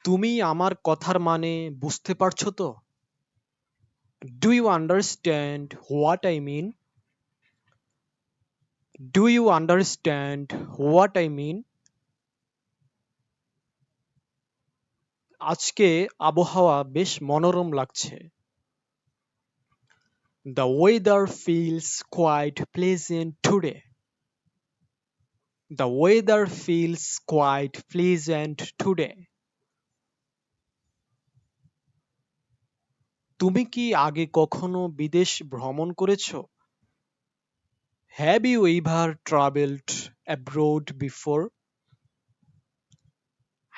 তুমি আমার কথার মানে বুঝতে পারছো তো? Do you understand what I mean? Do you understand what I mean? আজকে আবহাওয়া বেশ মনোরম লাগছে। The weather feels quite pleasant today. The weather feels quite pleasant today. তুমি কি আগে কখনো বিদেশ ভ্রমণ করেছো? Have you ever traveled abroad before?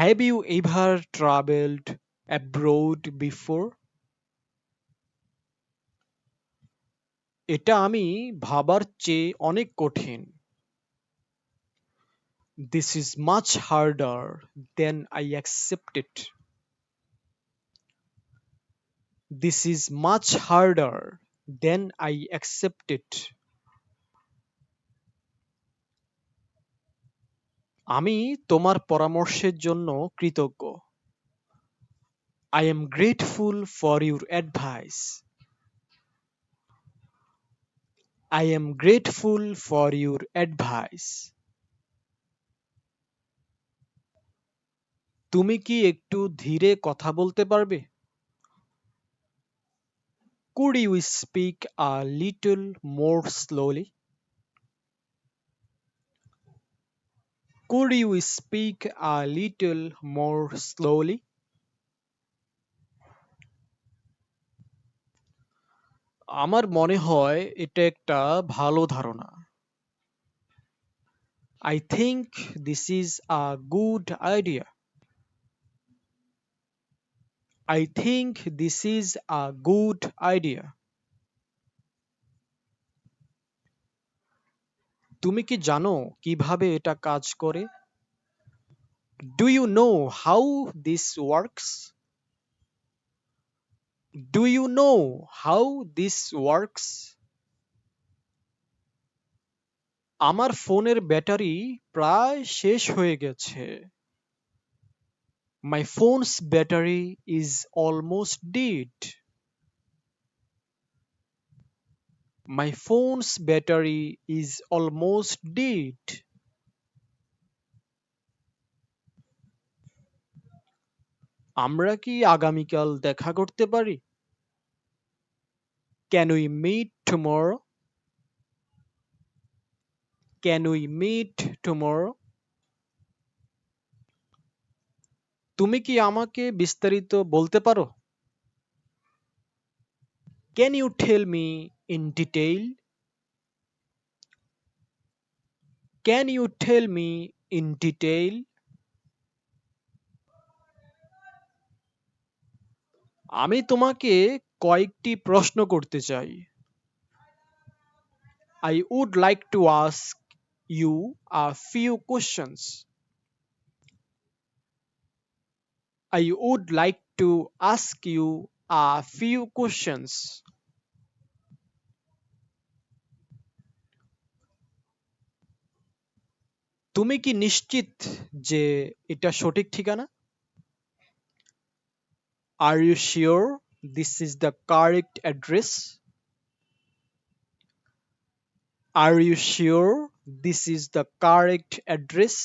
Have you ever traveled abroad before? এটা আমি ভাবার চেয়ে অনেক কঠিন। This is much harder than I accepted. This is much harder than I accepted. আমি তোমার পরামর্শের জন্য কৃতজ্ঞ। I am grateful for your advice. I am grateful for your advice. তুমি কি একটু ধীরে কথা বলতে পারবে? Could you speak a little more slowly? Could you speak a little more slowly? আমার মনে হয় এটা একটা ভালো ধারণা। I think this is a good idea. I think this is a good idea. তুমি কি জানো কিভাবে এটা কাজ করে? Do you know how this works? Do you know how this works? আমার ফোনের ব্যাটারি প্রায় শেষ হয়ে গেছে। My phone's battery is almost dead. My phone's battery is almost dead. আমরা কি আগামীকাল দেখা করতে পারি? Can we meet tomorrow? Can we meet tomorrow? তুমি কি আমাকে বিস্তারিত বলতে পারো? Can you tell me in detail? Can you tell me in detail? আমি তোমাকে কয়েকটি প্রশ্ন করতে চাই। I would like to ask you a few questions. I would like to ask you a few questions. তুমি কি নিশ্চিত যে এটা সঠিক ঠিকানা? Are you sure this is the correct address? Are you sure this is the correct address?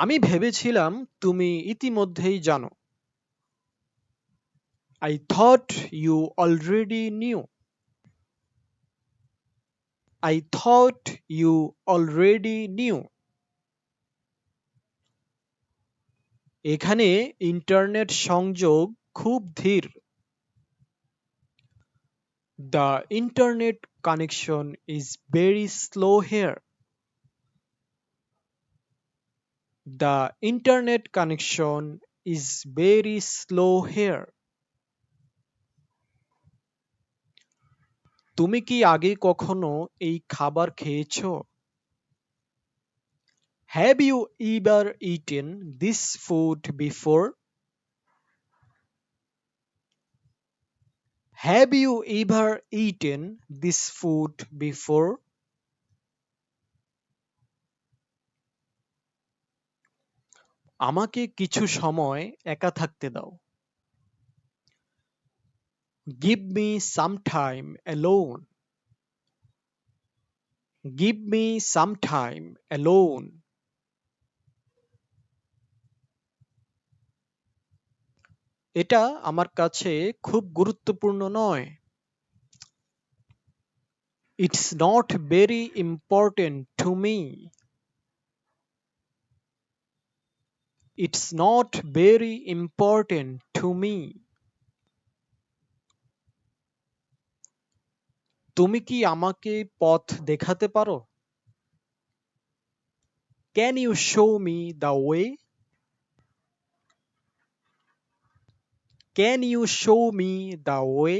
আমি ভেবেছিলাম তুমি ইতিমধ্যেই জানো। I thought you already knew. I thought you already knew. এখানে ইন্টারনেট সংযোগ খুব ধীর। The internet connection is very slow here. The internet connection is very slow here. তুমি কি আগে কখনো এই খাবার খেয়েছো? Have you ever eaten this food before? Have you ever eaten this food before? আমাকে কিছু সময় একা থাকতে দাও। Give me some time alone. Give me some time alone. এটা আমার কাছে খুব গুরুত্বপূর্ণ নয়। It's not very important to me. It's not very important to me. তুমি কি আমাকে পথ দেখাতে পারো? Can you show me the way? Can you show me the way?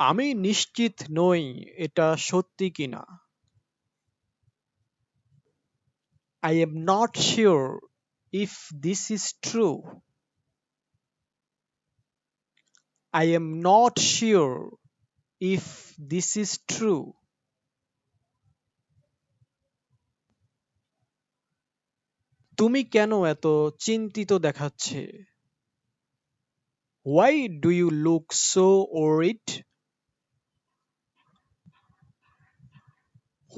আমি নিশ্চিত নই এটা সত্যি কিনা। I am not sure if this is true. I am not sure if this is true. তুমি কেন এত চিন্তিত দেখাচ্ছে? Why do you look so worried?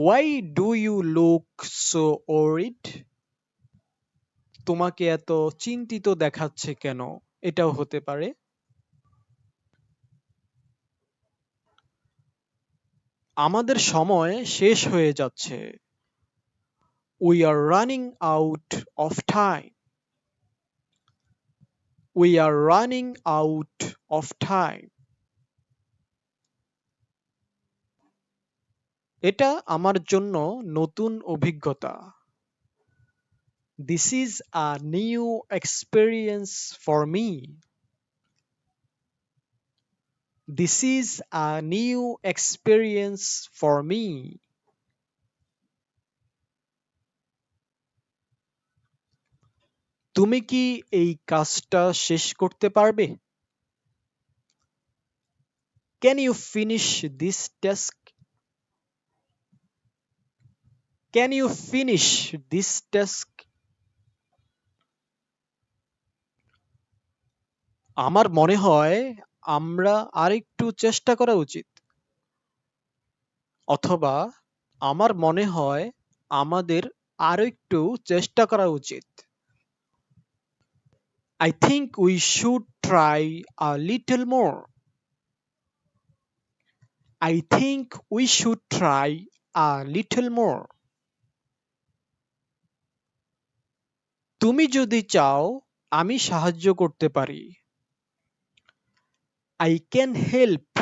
Why do you look so worried? তোমাকে এত চিন্তিত দেখাচ্ছে কেন? এটাও হতে পারে। আমাদের সময় শেষ হয়ে যাচ্ছে। We are running out of time. We are running out of time. এটা আমার জন্য নতুন অভিজ্ঞতা। This is a new experience for me. This is a new experience for me. তুমি কি এই কাজটা শেষ করতে পারবে? Can you finish this task? Can you finish this task? আমার মনে হয় আমরা আরেকটু চেষ্টা করা উচিত। অথবা আমার মনে হয় আমাদের আরেকটু চেষ্টা করা উচিত। I think we should try a little more. I think we should try a little more. তুমি যদি চাও আমি সাহায্য করতে পারি। I can help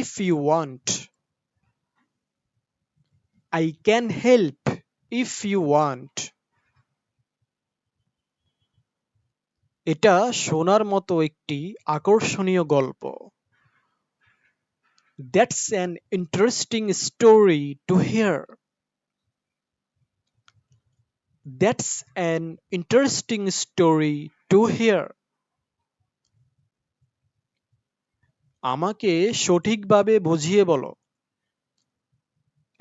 if you want. I can help if you want. এটা শোনার মতো একটি আকর্ষণীয় গল্প। That's an interesting story to hear. That's an interesting story to hear. আমাকে সঠিকভাবে বুঝিয়ে বলো।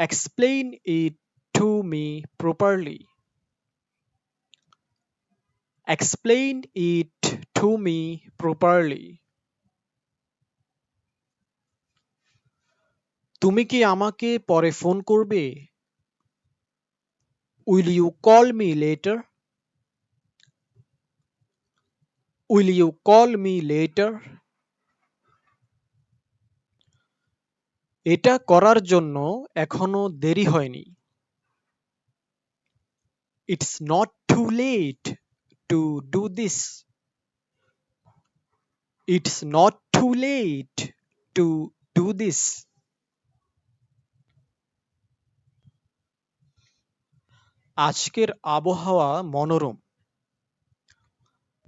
Explain it to me properly. Explain it to me properly. তুমি কি আমাকে পরে ফোন করবে? Will you call me later? Will you call me later? এটা করার জন্য এখনো দেরি হয়নি। It's not too late to do this. It's not too late to do this. আজকের আবহাওয়া মনোরম।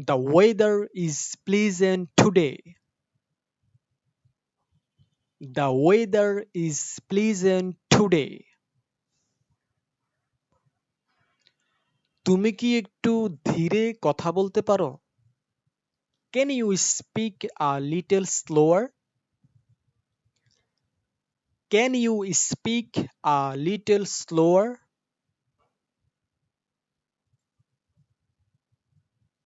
The weather is pleasant today. The weather is pleasant today. তুমি কি একটু ধীরে কথা বলতে পারো? Can you speak a little slower? Can you speak a little slower?